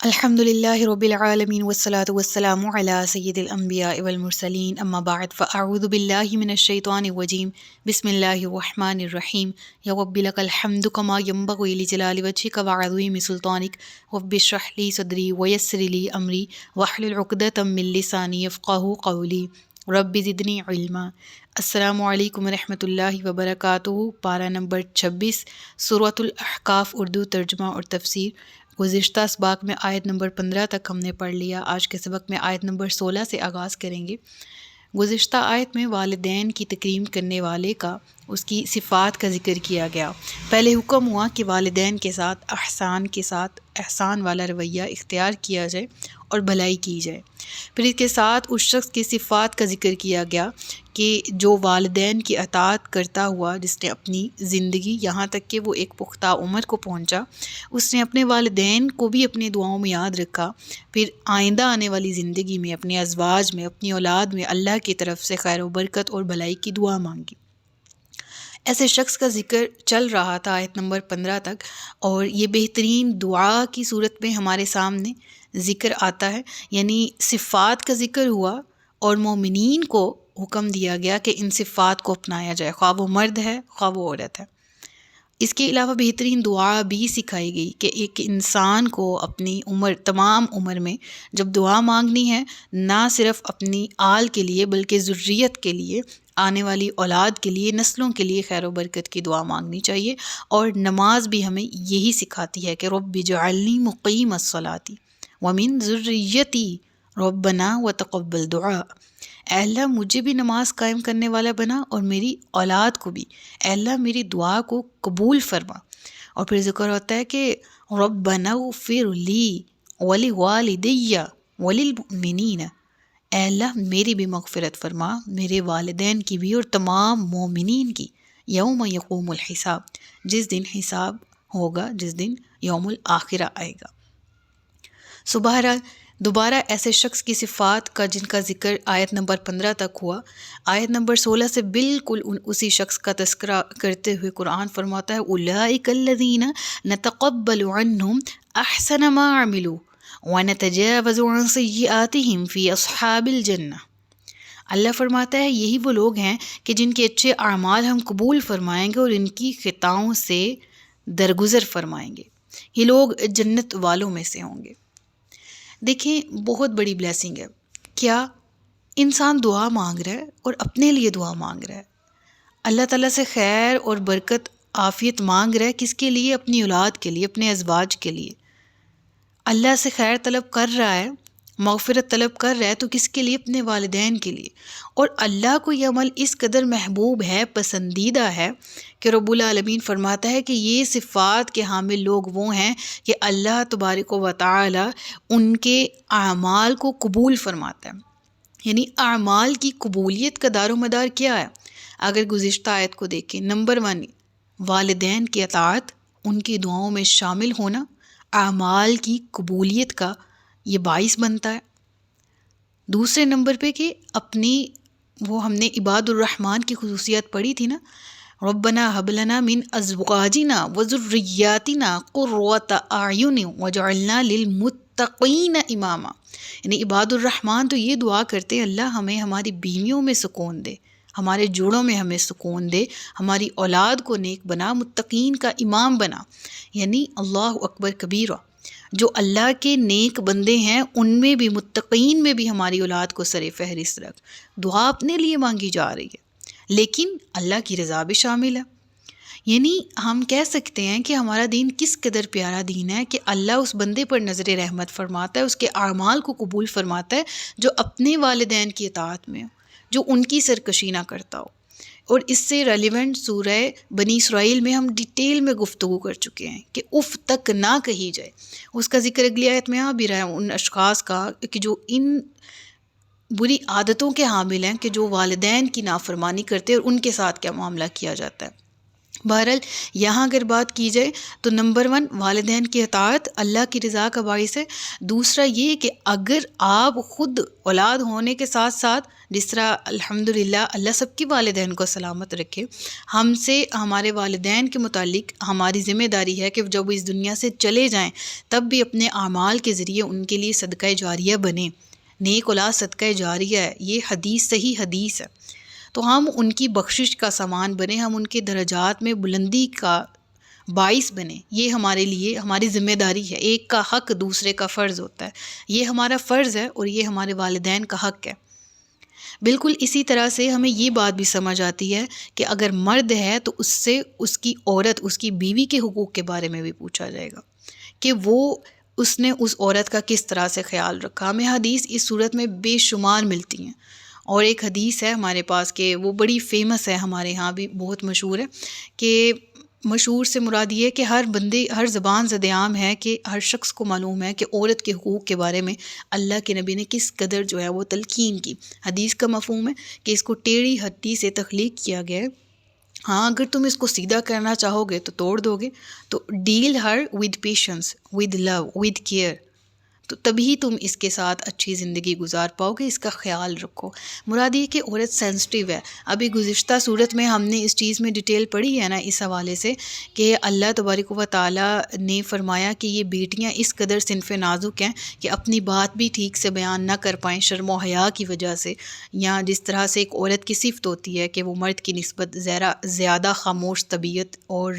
الحمد للہ رب العالمین والصلاة والسلام علی سید الانبیاء والمرسلین اما بعد فاعوذ باللہ من الشیطان الرجیم بسم اللہ الرحمن الرحیم یا رب لک الحمد کما ینبغی لجلال وجہک وعظیم سلطانک رب اشرح لی صدری ویسر لی امری واحلل عقدۃ من لسانی یفقہوا قولی رب زدنی علما۔ السلام علیکم ورحمۃ اللہ وبرکاتہ۔ پارہ نمبر 26 سورۃ الاحقاف، اردو ترجمہ اور تفسیر۔ گزشتہ اسباق میں آیت نمبر 15 تک ہم نے پڑھ لیا۔ آج کے سبق میں آیت نمبر 16 سے آغاز کریں گے۔ گزشتہ آیت میں والدین کی تکریم کرنے والے کا، اس کی صفات کا ذکر کیا گیا۔ پہلے حکم ہوا کہ والدین کے ساتھ احسان والا رویہ اختیار کیا جائے اور بھلائی کی جائے۔ پھر اس کے ساتھ اس شخص کی صفات کا ذکر کیا گیا کہ جو والدین کی اطاعت کرتا ہوا، جس نے اپنی زندگی یہاں تک کہ وہ ایک پختہ عمر کو پہنچا، اس نے اپنے والدین کو بھی اپنی دعاؤں میں یاد رکھا، پھر آئندہ آنے والی زندگی میں اپنے ازواج میں، اپنی اولاد میں اللہ کی طرف سے خیر و برکت اور بھلائی کی دعا مانگی۔ ایسے شخص کا ذکر چل رہا تھا آیت نمبر 15 تک، اور یہ بہترین دعا کی صورت میں ہمارے سامنے ذکر آتا ہے، یعنی صفات کا ذکر ہوا اور مومنین کو حکم دیا گیا کہ ان صفات کو اپنایا جائے، خواہ وہ مرد ہے خواہ وہ عورت ہے۔ اس کے علاوہ بہترین دعا بھی سکھائی گئی کہ ایک انسان کو اپنی تمام عمر میں جب دعا مانگنی ہے، نہ صرف اپنی آل کے لیے بلکہ ذریت کے لیے، آنے والی اولاد کے لیے، نسلوں کے لیے خیر و برکت کی دعا مانگنی چاہیے۔ اور نماز بھی ہمیں یہی سکھاتی ہے کہ رب اجعلنی مقیم الصلاۃ ومن ذریتی ربنا وتقبل دعاء۔ اے اللہ مجھے بھی نماز قائم کرنے والا بنا اور میری اولاد کو بھی، اے اللہ میری دعا کو قبول فرما۔ اور پھر ذکر ہوتا ہے کہ ربنا اغفر لی ولوالدی وللمؤمنین، اے اللہ میری بھی مغفرت فرما، میرے والدین کی بھی اور تمام مومنین کی، یوم یقوم الحساب، جس دن حساب ہوگا، جس دن یوم الآخرہ آئے گا۔ سو بہرحال دوبارہ ایسے شخص کی صفات کا جن کا ذکر آیت نمبر 15 تک ہوا، آیت نمبر 16 سے بالکل اسی شخص کا تذکرہ کرتے ہوئے قرآن فرماتا ہے اولئک الذین نتقبل عنہم احسن ما عملوا ونتجاوز عن سیئاتہم فی اصحاب الجنہ۔ اللہ فرماتا ہے یہی وہ لوگ ہیں کہ جن کے اچھے اعمال ہم قبول فرمائیں گے اور ان کی خطاؤں سے درگزر فرمائیں گے، یہ لوگ جنت والوں میں سے ہوں گے۔ دیکھیں بہت بڑی بلیسنگ ہے، کیا انسان دعا مانگ رہا ہے اور اپنے لیے دعا مانگ رہا ہے، اللہ تعالیٰ سے خیر اور برکت عافیت مانگ رہا ہے، کس کے لیے؟ اپنی اولاد کے لیے، اپنے ازواج کے لیے۔ اللہ سے خیر طلب کر رہا ہے، مغفرت طلب کر رہا ہے، تو کس کے لیے؟ اپنے والدین کے لیے۔ اور اللہ کو یہ عمل اس قدر محبوب ہے، پسندیدہ ہے کہ رب العالمین فرماتا ہے کہ یہ صفات کے حامل لوگ وہ ہیں کہ اللہ تبارک و تعالی ان کے اعمال کو قبول فرماتا ہے۔ یعنی اعمال کی قبولیت کا دار و مدار کیا ہے؟ اگر گزشتہ آیت کو دیکھیں، نمبر 1 والدین کی اطاعت، ان کی دعاؤں میں شامل ہونا اعمال کی قبولیت کا یہ باعث بنتا ہے۔ دوسرے نمبر پہ کہ اپنی وہ ہم نے عباد الرحمن کی خصوصیات پڑھی تھی نا، ربنا هب لنا من ازواجنا وذریاتنا قرۃ اعین وجعلنا للمتقین اماما۔ یعنی عباد الرحمن تو یہ دعا کرتے ہیں اللہ ہمیں ہماری بیویوں میں سکون دے، ہمارے جوڑوں میں ہمیں سکون دے، ہماری اولاد کو نیک بنا، متقین کا امام بنا۔ یعنی اللہ اکبر کبیرہ، جو اللہ کے نیک بندے ہیں ان میں بھی، متقین میں بھی ہماری اولاد کو سر فہرست رکھ۔ دعا اپنے لیے مانگی جا رہی ہے لیکن اللہ کی رضا بھی شامل ہے۔ یعنی ہم کہہ سکتے ہیں کہ ہمارا دین کس قدر پیارا دین ہے کہ اللہ اس بندے پر نظر رحمت فرماتا ہے، اس کے اعمال کو قبول فرماتا ہے جو اپنے والدین کی اطاعت میں ہو، جو ان کی سرکشی نہ کرتا ہو۔ اور اس سے ریلیونٹ سورہ بنی اسرائیل میں ہم ڈیٹیل میں گفتگو کر چکے ہیں کہ اف تک نہ کہی جائے۔ اس کا ذکر اگلی آیت میں آ بھی رہا ہے، ان اشخاص کا کہ جو ان بری عادتوں کے حامل ہیں کہ جو والدین کی نافرمانی کرتے ہیں اور ان کے ساتھ کیا معاملہ کیا جاتا ہے۔ بہرحال یہاں اگر بات کی جائے تو نمبر 1 والدین کی اطاعت اللہ کی رضا کا باعث ہے۔ دوسرا یہ کہ اگر آپ خود اولاد ہونے کے ساتھ ساتھ، جس طرح الحمدللہ اللہ سب کی والدین کو سلامت رکھے، ہم سے ہمارے والدین کے متعلق ہماری ذمہ داری ہے کہ جب وہ اس دنیا سے چلے جائیں تب بھی اپنے اعمال کے ذریعے ان کے لیے صدقہ جاریہ بنے۔ نیک اولاد صدقہ جاریہ ہے، یہ حدیث صحیح حدیث ہے۔ تو ہم ان کی بخشش کا سامان بنیں، ہم ان کے درجات میں بلندی کا باعث بنیں۔ یہ ہمارے لیے ہماری ذمہ داری ہے۔ ایک کا حق دوسرے کا فرض ہوتا ہے، یہ ہمارا فرض ہے اور یہ ہمارے والدین کا حق ہے۔ بالکل اسی طرح سے ہمیں یہ بات بھی سمجھ آتی ہے کہ اگر مرد ہے تو اس سے اس کی عورت، اس کی بیوی کے حقوق کے بارے میں بھی پوچھا جائے گا کہ وہ اس نے اس عورت کا کس طرح سے خیال رکھا۔ ہمیں حدیث اس صورت میں بے شمار ملتی ہیں، اور ایک حدیث ہے ہمارے پاس کہ وہ بڑی فیمس ہے، ہمارے ہاں بھی بہت مشہور ہے، کہ مشہور سے مراد یہ ہے کہ ہر زبان زد عام ہے کہ ہر شخص کو معلوم ہے کہ عورت کے حقوق کے بارے میں اللہ کے نبی نے کس قدر جو ہے وہ تلقین کی۔ حدیث کا مفہوم ہے کہ اس کو ٹیڑھی ہڈی سے تخلیق کیا گیا ہے، ہاں اگر تم اس کو سیدھا کرنا چاہو گے تو توڑ دو گے، تو deal her with patience, with love, with care, تو تبھی تم اس کے ساتھ اچھی زندگی گزار پاؤ گے۔ اس کا خیال رکھو۔ مراد یہ کہ عورت سینسٹیو ہے۔ ابھی گزشتہ صورت میں ہم نے اس چیز میں ڈیٹیل پڑھی ہے نا، اس حوالے سے کہ اللہ تبارک و تعالیٰ نے فرمایا کہ یہ بیٹیاں اس قدر صنف نازک ہیں کہ اپنی بات بھی ٹھیک سے بیان نہ کر پائیں شرم و حیا کی وجہ سے، یا جس طرح سے ایک عورت کی صفت ہوتی ہے کہ وہ مرد کی نسبت زیادہ خاموش طبیعت، اور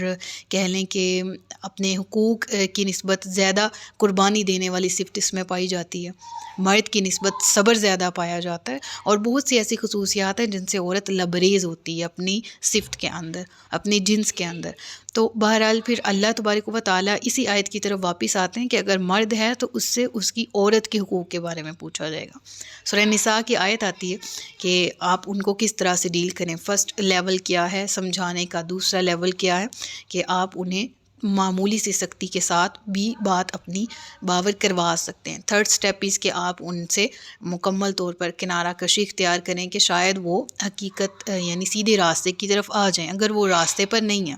کہہ لیں کہ اپنے حقوق کی نسبت زیادہ قربانی دینے والی صفت اس میں پائی جاتی ہے۔ مرد کی نسبت صبر زیادہ پایا جاتا ہے، اور بہت سی ایسی خصوصیات ہیں جن سے عورت لبریز ہوتی ہے اپنی صفت کے اندر، اپنی جنس کے اندر۔ تو بہرحال پھر اللہ تبارک و تعالیٰ اسی آیت کی طرف واپس آتے ہیں کہ اگر مرد ہے تو اس سے اس کی عورت کے حقوق کے بارے میں پوچھا جائے گا۔ سورہ نساء کی آیت آتی ہے کہ آپ ان کو کس طرح سے ڈیل کریں۔ فرسٹ لیول کیا ہے سمجھانے کا، دوسرا لیول کیا ہے کہ آپ انہیں معمولی سی سختی کے ساتھ بھی بات اپنی باور کروا سکتے ہیں۔ تھرڈ سٹیپ اس کہ آپ ان سے مکمل طور پر کنارہ کشی اختیار کریں کہ شاید وہ حقیقت یعنی سیدھے راستے کی طرف آ جائیں اگر وہ راستے پر نہیں ہیں۔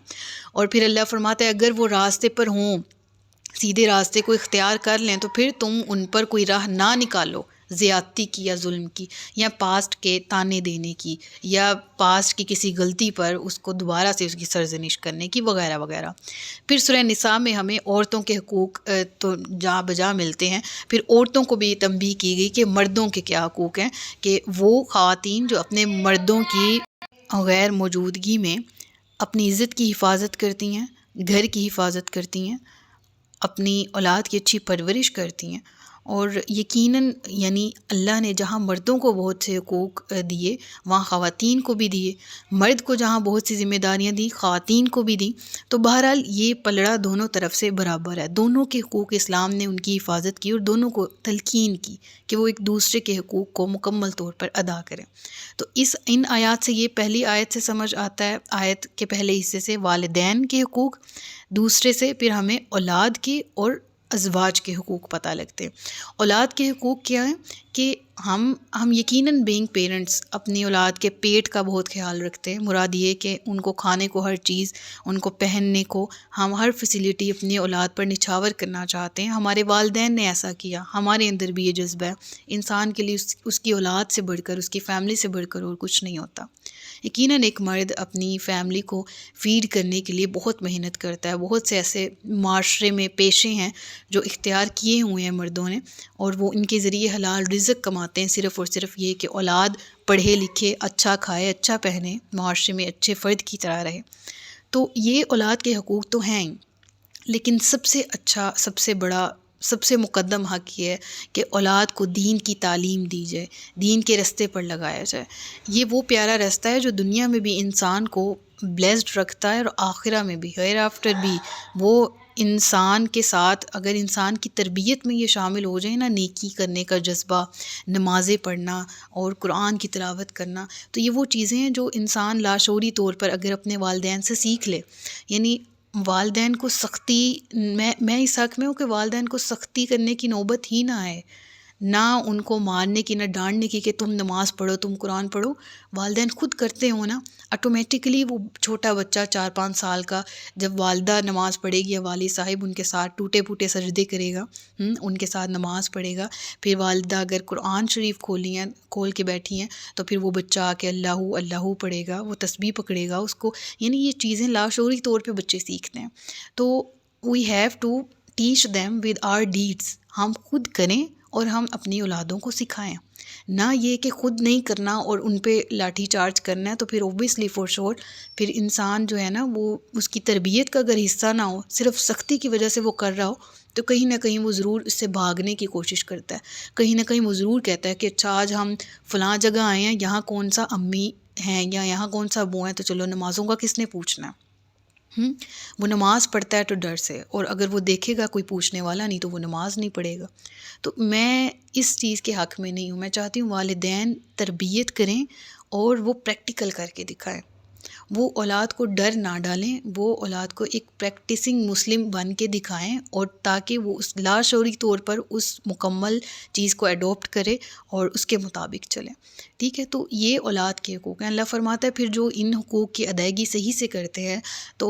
اور پھر اللہ فرماتا ہے اگر وہ راستے پر ہوں، سیدھے راستے کو اختیار کر لیں، تو پھر تم ان پر کوئی راہ نہ نکالو زیادتی کی یا ظلم کی، یا پاسٹ کے تانے دینے کی، یا پاسٹ کی کسی غلطی پر اس کو دوبارہ سے اس کی سرزنش کرنے کی، وغیرہ وغیرہ۔ پھر سورہ نساء میں ہمیں عورتوں کے حقوق تو جا بجا ملتے ہیں، پھر عورتوں کو بھی تنبیہ کی گئی کہ مردوں کے کیا حقوق ہیں، کہ وہ خواتین جو اپنے مردوں کی غیر موجودگی میں اپنی عزت کی حفاظت کرتی ہیں، گھر کی حفاظت کرتی ہیں، اپنی اولاد کی اچھی پرورش کرتی ہیں، اور یقیناً یعنی اللہ نے جہاں مردوں کو بہت سے حقوق دیے وہاں خواتین کو بھی دیے، مرد کو جہاں بہت سی ذمہ داریاں دیں خواتین کو بھی دیں۔ تو بہرحال یہ پلڑا دونوں طرف سے برابر ہے، دونوں کے حقوق اسلام نے ان کی حفاظت کی اور دونوں کو تلقین کی کہ وہ ایک دوسرے کے حقوق کو مکمل طور پر ادا کریں۔ تو ان آیات سے، یہ پہلی آیت سے سمجھ آتا ہے، آیت کے پہلے حصے سے والدین کے حقوق، دوسرے سے پھر ہمیں اولاد کے اور ازواج کے حقوق پتہ لگتے ہیں۔ اولاد کے حقوق کیا ہیں کہ ہم یقیناً بینگ پیرنٹس اپنی اولاد کے پیٹ کا بہت خیال رکھتے ہیں۔ مراد یہ کہ ان کو کھانے کو ہر چیز، ان کو پہننے کو، ہم ہر فیسیلیٹی اپنی اولاد پر نچھاور کرنا چاہتے ہیں۔ ہمارے والدین نے ایسا کیا، ہمارے اندر بھی یہ جذبہ ہے۔ انسان کے لیے اس کی اولاد سے بڑھ کر، اس کی فیملی سے بڑھ کر اور کچھ نہیں ہوتا۔ یقیناً ایک مرد اپنی فیملی کو فیڈ کرنے کے لیے بہت محنت کرتا ہے۔ بہت سے ایسے معاشرے میں پیشے ہیں جو اختیار کیے ہوئے ہیں مردوں نے، اور وہ ان کے ذریعے حلال رزق کماتے ہیں، صرف اور صرف یہ کہ اولاد پڑھے لکھے، اچھا کھائے، اچھا پہنے، معاشرے میں اچھے فرد کی طرح رہے۔ تو یہ اولاد کے حقوق تو ہیں، لیکن سب سے اچھا، سب سے بڑا، سب سے مقدم حق یہ ہے کہ اولاد کو دین کی تعلیم دی جائے، دین کے رستے پر لگایا جائے۔ یہ وہ پیارا رستہ ہے جو دنیا میں بھی انسان کو بلیسڈ رکھتا ہے، اور آخرہ میں بھی، ہیئر آفٹر بھی۔ وہ انسان کے ساتھ اگر انسان کی تربیت میں یہ شامل ہو جائے نا، نیکی کرنے کا جذبہ، نمازیں پڑھنا اور قرآن کی تلاوت کرنا، تو یہ وہ چیزیں ہیں جو انسان لاشعوری طور پر اگر اپنے والدین سے سیکھ لے، یعنی والدین کو سختی، میں اس حق میں ہوں کہ والدین کو سختی کرنے کی نوبت ہی نہ آئے۔ نہ ان کو مارنے کی، نہ ڈانٹنے کی کہ تم نماز پڑھو، تم قرآن پڑھو. والدین خود کرتے ہوں نا، آٹومیٹکلی وہ چھوٹا بچہ 4-5 سال کا جب والدہ نماز پڑھے گی یا والد صاحب ان کے ساتھ ٹوٹے پھوٹے سجدے کرے گا، ان کے ساتھ نماز پڑھے گا. پھر والدہ اگر قرآن شریف کھول کے بیٹھی ہیں تو پھر وہ بچہ آ کے اللہ اللہ پڑھے گا، وہ تسبیح پکڑے گا اس کو. یعنی یہ چیزیں لاشعوری طور پہ بچے سیکھتے ہیں. تو we have to teach them with our deeds. ہم خود کریں اور ہم اپنی اولادوں کو سکھائیں، نہ یہ کہ خود نہیں کرنا اور ان پہ لاٹھی چارج کرنا ہے. تو پھر اوبویسلی فور شور پھر انسان جو ہے نا وہ اس کی تربیت کا اگر حصہ نہ ہو، صرف سختی کی وجہ سے وہ کر رہا ہو، تو کہیں نہ کہیں وہ ضرور اس سے بھاگنے کی کوشش کرتا ہے. کہیں نہ کہیں وہ ضرور کہتا ہے کہ اچھا آج ہم فلاں جگہ آئے ہیں، یہاں کون سا امی ہیں یا یہاں کون سا ابو ہیں، تو چلو نمازوں کا کس نے پوچھنا ہے. وہ نماز پڑھتا ہے تو ڈر سے، اور اگر وہ دیکھے گا کوئی پوچھنے والا نہیں تو وہ نماز نہیں پڑھے گا. تو میں اس چیز کے حق میں نہیں ہوں. میں چاہتی ہوں والدین تربیت کریں اور وہ پریکٹیکل کر کے دکھائیں. وہ اولاد کو ڈر نہ ڈالیں، وہ اولاد کو ایک پریکٹسنگ مسلم بن کے دکھائیں، اور تاکہ وہ اس لاشعوری طور پر اس مکمل چیز کو ایڈوپٹ کرے اور اس کے مطابق چلیں. ٹھیک ہے، تو یہ اولاد کے حقوق ہیں. اللہ فرماتا ہے پھر جو ان حقوق کی ادائیگی صحیح سے کرتے ہیں تو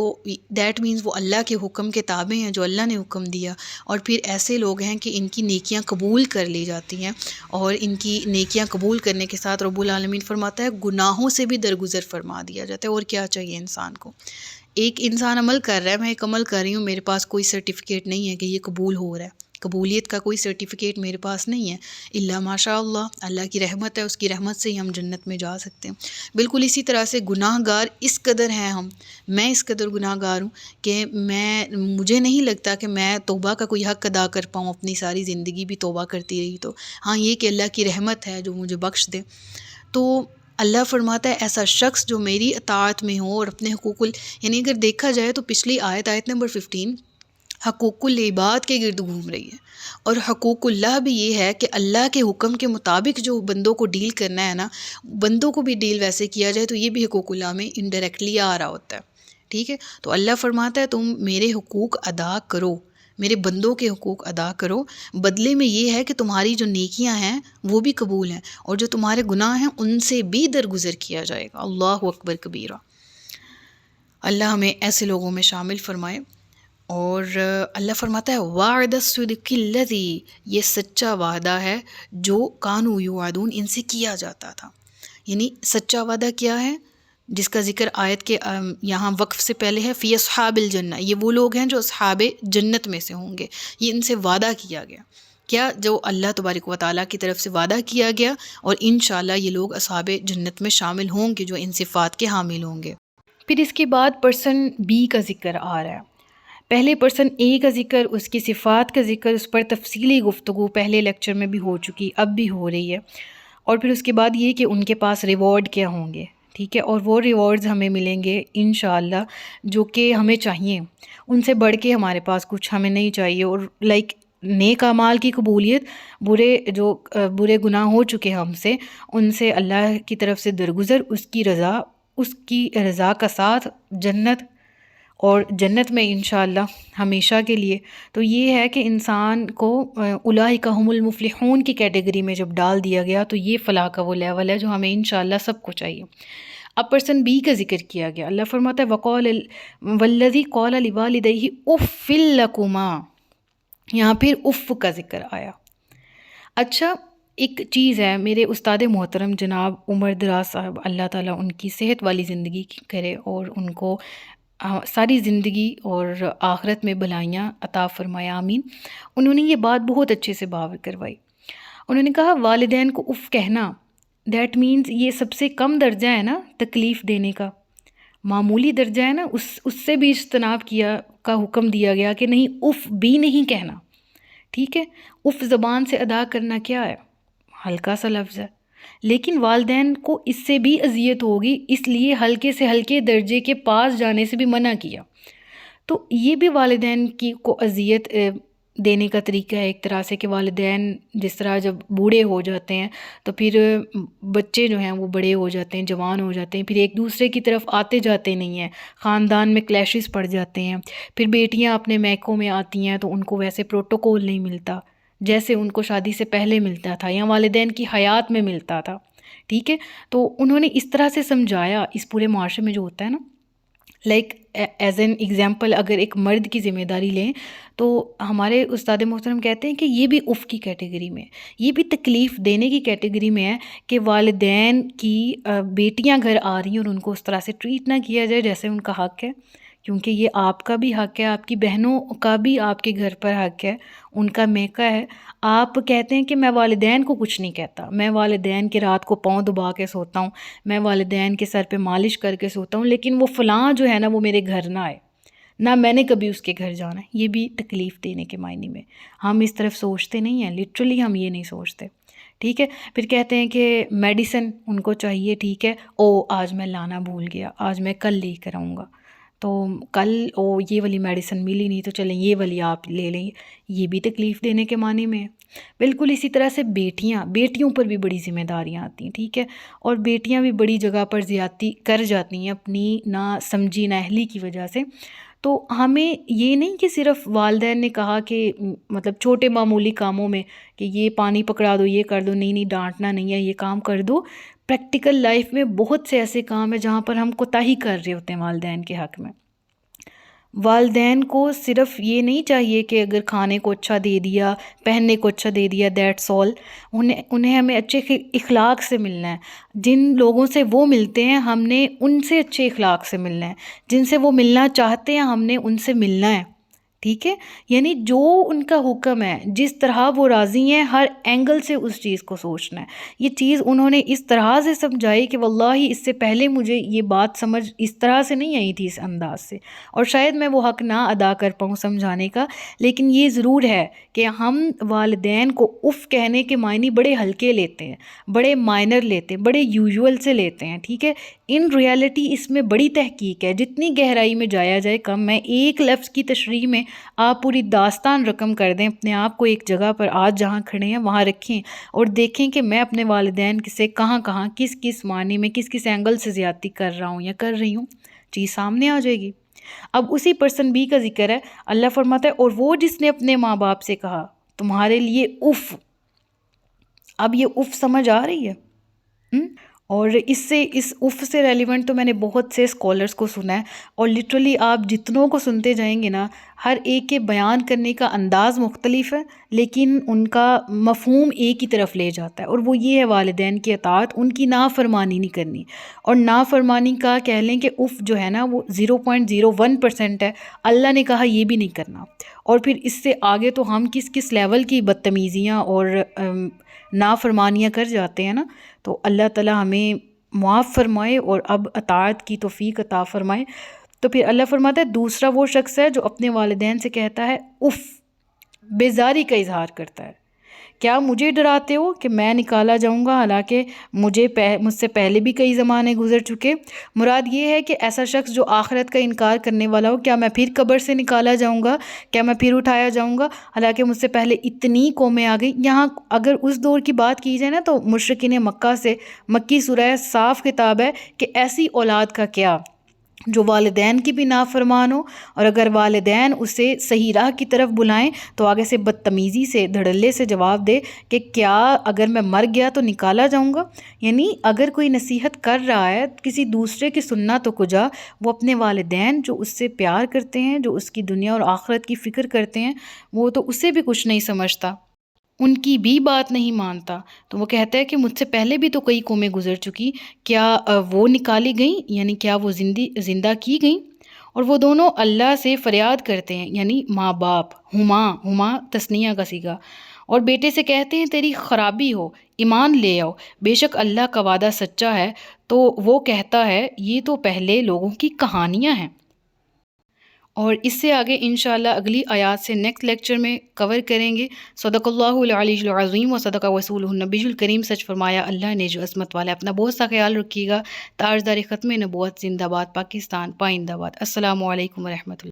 دیٹ مینز وہ اللہ کے حکم کے تابع ہیں جو اللہ نے حکم دیا، اور پھر ایسے لوگ ہیں کہ ان کی نیکیاں قبول کر لی جاتی ہیں، اور ان کی نیکیاں قبول کرنے کے ساتھ رب العالمین فرماتا ہے گناہوں سے بھی درگزر فرما دیا جاتا ہے. اور کیا چاہیے انسان کو؟ ایک انسان عمل کر رہا ہے، میں ایک عمل کر رہی ہوں، میرے پاس کوئی سرٹیفکیٹ نہیں ہے کہ یہ قبول ہو رہا ہے، قبولیت کا کوئی سرٹیفکیٹ میرے پاس نہیں ہے، الا ماشاء اللہ، اللہ کی رحمت ہے، اس کی رحمت سے ہی ہم جنت میں جا سکتے ہیں. بالکل اسی طرح سے گناہ گار اس قدر ہیں میں اس قدر گناہ گار ہوں کہ مجھے نہیں لگتا کہ میں توبہ کا کوئی حق ادا کر پاؤں. اپنی ساری زندگی بھی توبہ کرتی رہی تو ہاں یہ کہ اللہ کی رحمت ہے جو مجھے بخش دے. تو اللہ فرماتا ہے ایسا شخص جو میری اطاعت میں ہو اور اپنے یعنی اگر دیکھا جائے تو پچھلی آیت نمبر 15 حقوق العباد کے گرد گھوم رہی ہے، اور حقوق اللہ بھی یہ ہے کہ اللہ کے حکم کے مطابق جو بندوں کو ڈیل کرنا ہے نا، بندوں کو بھی ڈیل ویسے کیا جائے، تو یہ بھی حقوق اللہ میں انڈائریکٹلی آ رہا ہوتا ہے. ٹھیک ہے، تو اللہ فرماتا ہے تم میرے حقوق ادا کرو، میرے بندوں کے حقوق ادا کرو، بدلے میں یہ ہے کہ تمہاری جو نیکیاں ہیں وہ بھی قبول ہیں، اور جو تمہارے گناہ ہیں ان سے بھی درگزر کیا جائے گا. اللہ اکبر کبیرہ. اللہ ہمیں ایسے لوگوں میں شامل فرمائے. اور اللہ فرماتا ہے وعد الصدق الذی، یہ سچا وعدہ ہے جو کانوا یوعدون، ان سے کیا جاتا تھا. یعنی سچا وعدہ کیا ہے جس کا ذکر آیت کے یہاں وقف سے پہلے ہے، فی اصحاب الجنہ، یہ وہ لوگ ہیں جو اصحاب جنت میں سے ہوں گے. یہ ان سے وعدہ کیا گیا، کیا جو اللہ تبارک و تعالیٰ کی طرف سے وعدہ کیا گیا، اور انشاءاللہ یہ لوگ اصحاب جنت میں شامل ہوں گے جو ان صفات کے حامل ہوں گے. پھر اس کے بعد پرسن بی کا ذکر آ رہا ہے. پہلے پرسن اے کا ذکر، اس کی صفات کا ذکر، اس پر تفصیلی گفتگو پہلے لیکچر میں بھی ہو چکی، اب بھی ہو رہی ہے. اور پھر اس کے بعد یہ کہ ان کے پاس ریوارڈ کیا ہوں گے. ٹھیک ہے، اور وہ ریوارڈز ہمیں ملیں گے انشاءاللہ جو کہ ہمیں چاہیے، ان سے بڑھ کے ہمارے پاس کچھ ہمیں نہیں چاہیے. اور نیک اعمال کی قبولیت، برے گناہ ہو چکے ہم سے، ان سے اللہ کی طرف سے درگزر، اس کی رضا کا ساتھ جنت، اور جنت میں انشاءاللہ ہمیشہ کے لیے. تو یہ ہے کہ انسان کو اولئک هم المفلحون کی کیٹیگری میں جب ڈال دیا گیا تو یہ فلاح کا وہ لیول ہے جو ہمیں انشاءاللہ سب کو چاہیے. اب پرسن بی کا ذکر کیا گیا. اللہ فرماتا ہے وقال والذی قال لوالدیہ اف لکما، یہاں پھر اف کا ذکر آیا. اچھا ایک چیز ہے، میرے استاد محترم جناب عمر دراز صاحب، اللہ تعالیٰ ان کی صحت والی زندگی کرے اور ان کو ساری زندگی اور آخرت میں بھلائیاں عطا فرمائے، آمین. انہوں نے یہ بات بہت اچھے سے باور کروائی. انہوں نے کہا والدین کو اف کہنا، دیٹ مینز یہ سب سے کم درجہ ہے نا تکلیف دینے کا، معمولی درجہ ہے نا، اس سے بھی اجتناب کا حکم دیا گیا کہ نہیں، اف بھی نہیں کہنا. ٹھیک ہے، اف زبان سے ادا کرنا کیا ہے، ہلکا سا لفظ ہے، لیکن والدین کو اس سے بھی اذیت ہوگی، اس لیے ہلکے سے ہلکے درجے کے پاس جانے سے بھی منع کیا. تو یہ بھی والدین کو اذیت دینے کا طریقہ ہے ایک طرح سے، کہ والدین جس طرح جب بوڑھے ہو جاتے ہیں تو پھر بچے جو ہیں وہ بڑے ہو جاتے ہیں، جوان ہو جاتے ہیں، پھر ایک دوسرے کی طرف آتے جاتے نہیں ہیں، خاندان میں کلیشز پڑ جاتے ہیں. پھر بیٹیاں اپنے میکوں میں آتی ہیں تو ان کو ویسے پروٹوکول نہیں ملتا. جیسے ان کو شادی سے پہلے ملتا تھا یا والدین کی حیات میں ملتا تھا، ٹھیک ہے؟ تو انہوں نے اس طرح سے سمجھایا اس پورے معاشرے میں جو ہوتا ہے نا، لائک ایز این ایگزامپل اگر ایک مرد کی ذمہ داری لیں تو ہمارے استاد محترم کہتے ہیں کہ یہ بھی اف کی کیٹیگری میں ہے، یہ بھی تکلیف دینے کی کیٹیگری میں ہے کہ والدین کی بیٹیاں گھر آ رہی ہیں اور ان کو اس طرح سے ٹریٹ نہ کیا جائے جیسے ان کا حق ہے، کیونکہ یہ آپ کا بھی حق ہے، آپ کی بہنوں کا بھی آپ کے گھر پر حق ہے، ان کا میکا ہے۔ آپ کہتے ہیں کہ میں والدین کو کچھ نہیں کہتا، میں والدین کے رات کو پاؤں دبا کے سوتا ہوں، میں والدین کے سر پہ مالش کر کے سوتا ہوں، لیکن وہ فلاں جو ہے نا وہ میرے گھر نہ آئے، نہ میں نے کبھی اس کے گھر جانا ہے۔ یہ بھی تکلیف دینے کے معنی میں ہم اس طرف سوچتے نہیں ہیں، لٹرلی ہم یہ نہیں سوچتے، ٹھیک ہے؟ پھر کہتے ہیں کہ میڈیسن ان کو چاہیے، ٹھیک ہے، آج میں لانا بھول گیا، آج میں کل لے کر آؤں گا، تو کل یہ والی میڈیسن ملی نہیں تو چلیں یہ والی آپ لے لیں، یہ بھی تکلیف دینے کے معنی میں ہے۔ بالکل اسی طرح سے بیٹیوں پر بھی بڑی ذمہ داریاں آتی ہیں، ٹھیک ہے، اور بیٹیاں بھی بڑی جگہ پر زیادتی کر جاتی ہیں اپنی نہ سمجھی نااہلی کی وجہ سے۔ تو ہمیں یہ نہیں کہ صرف والدین نے کہا کہ مطلب چھوٹے معمولی کاموں میں کہ یہ پانی پکڑا دو، یہ کر دو، نہیں ڈانٹنا نہیں ہے، یہ کام کر دو، پریکٹیکل لائف میں بہت سے ایسے کام ہیں جہاں پر ہم کوتاہی کر رہے ہوتے ہیں والدین کے حق میں۔ والدین کو صرف یہ نہیں چاہیے کہ اگر کھانے کو اچھا دے دیا، پہننے کو اچھا دے دیا، دیٹس آل، انہیں ہمیں اچھے اخلاق سے ملنا ہے، جن لوگوں سے وہ ملتے ہیں ہم نے ان سے اچھے اخلاق سے ملنا ہے، جن سے وہ ملنا چاہتے ہیں ہم نے ان سے ملنا ہے، ٹھیک ہے؟ یعنی جو ان کا حکم ہے، جس طرح وہ راضی ہیں، ہر اینگل سے اس چیز کو سوچنا ہے۔ یہ چیز انہوں نے اس طرح سے سمجھائی کہ واللہ اس سے پہلے مجھے یہ بات سمجھ اس طرح سے نہیں آئی تھی، اس انداز سے، اور شاید میں وہ حق نہ ادا کر پاؤں سمجھانے کا، لیکن یہ ضرور ہے کہ ہم والدین کو اف کہنے کے معنی بڑے ہلکے لیتے ہیں، بڑے مائنر لیتے ہیں، بڑے یوزول سے لیتے ہیں، ٹھیک ہے؟ ان ریالٹی اس میں بڑی تحقیق ہے، جتنی گہرائی میں جایا جائے کم۔ میں ایک لفظ کی تشریح میں آپ پوری داستان رقم کر دیں، اپنے آپ کو ایک جگہ پر آج جہاں کھڑے ہیں وہاں رکھیں اور دیکھیں کہ میں اپنے والدین سے کہاں کس معنی میں کس اینگل سے زیادتی کر رہا ہوں یا کر رہی ہوں، چیز سامنے آ جائے گی۔ اب اسی پرسن بی کا ذکر ہے، اللہ فرماتا ہے اور وہ جس نے اپنے ماں باپ سے کہا تمہارے لیے اف۔ اب یہ اف سمجھ آ رہی ہے؟ اور اس اف سے ریلیونٹ تو میں نے بہت سے اسکالرس کو سنا ہے، اور لٹرلی آپ جتنوں کو سنتے جائیں گے نا، ہر ایک کے بیان کرنے کا انداز مختلف ہے، لیکن ان کا مفہوم ایک ہی طرف لے جاتا ہے، اور وہ یہ ہے والدین کی اطاعت، ان کی نافرمانی نہیں کرنی۔ اور نافرمانی کا کہہ لیں کہ اف جو ہے نا وہ 0.01% ہے، اللہ نے کہا یہ بھی نہیں کرنا۔ اور پھر اس سے آگے تو ہم کس لیول کی بدتمیزیاں اور نافرمانیاں کر جاتے ہیں نا، تو اللہ تعالیٰ ہمیں معاف فرمائے اور اب اطاعت کی توفیق عطا فرمائے۔ تو پھر اللہ فرماتا ہے دوسرا وہ شخص ہے جو اپنے والدین سے کہتا ہے اف، بیزاری کا اظہار کرتا ہے، کیا مجھے ڈراتے ہو کہ میں نکالا جاؤں گا، حالانکہ مجھ سے پہلے بھی کئی زمانے گزر چکے۔ مراد یہ ہے کہ ایسا شخص جو آخرت کا انکار کرنے والا ہو، کیا میں پھر قبر سے نکالا جاؤں گا، کیا میں پھر اٹھایا جاؤں گا، حالانکہ مجھ سے پہلے اتنی قومیں آ گئی۔ یہاں اگر اس دور کی بات کی جائے نا تو مشرکین مکہ سے مکی سورہ صاف خطاب ہے کہ ایسی اولاد کا کیا جو والدین کی بھی نافرمان ہو، اور اگر والدین اسے صحیح راہ کی طرف بلائیں تو آگے سے بدتمیزی سے دھڑلے سے جواب دے کہ کیا اگر میں مر گیا تو نکالا جاؤں گا۔ یعنی اگر کوئی نصیحت کر رہا ہے کسی دوسرے کی سننا تو کجا، وہ اپنے والدین جو اس سے پیار کرتے ہیں، جو اس کی دنیا اور آخرت کی فکر کرتے ہیں، وہ تو اسے بھی کچھ نہیں سمجھتا، ان کی بھی بات نہیں مانتا۔ تو وہ کہتا ہے کہ مجھ سے پہلے بھی تو کئی قومیں گزر چکی، کیا وہ نکالی گئیں، یعنی کیا وہ زندہ کی گئیں؟ اور وہ دونوں اللہ سے فریاد کرتے ہیں، یعنی ماں باپ، ہما تثنیہ کا صیغہ، اور بیٹے سے کہتے ہیں تیری خرابی ہو، ایمان لے آؤ، بے شک اللہ کا وعدہ سچا ہے۔ تو وہ کہتا ہے یہ تو پہلے لوگوں کی کہانیاں ہیں۔ اور اس سے آگے انشاءاللہ اگلی آیات سے نیکسٹ لیکچر میں کور کریں گے۔ صدق اللہ العلی العظیم و صدق رسولہ النبی الکریم، سچ فرمایا اللہ نے جو عظمت والا ہے۔ اپنا بہت سا خیال رکھیے گا۔ تاجدار ختم نبوت زندہ باد پاکستان، پائندہ باد۔ السلام علیکم ورحمۃ اللہ۔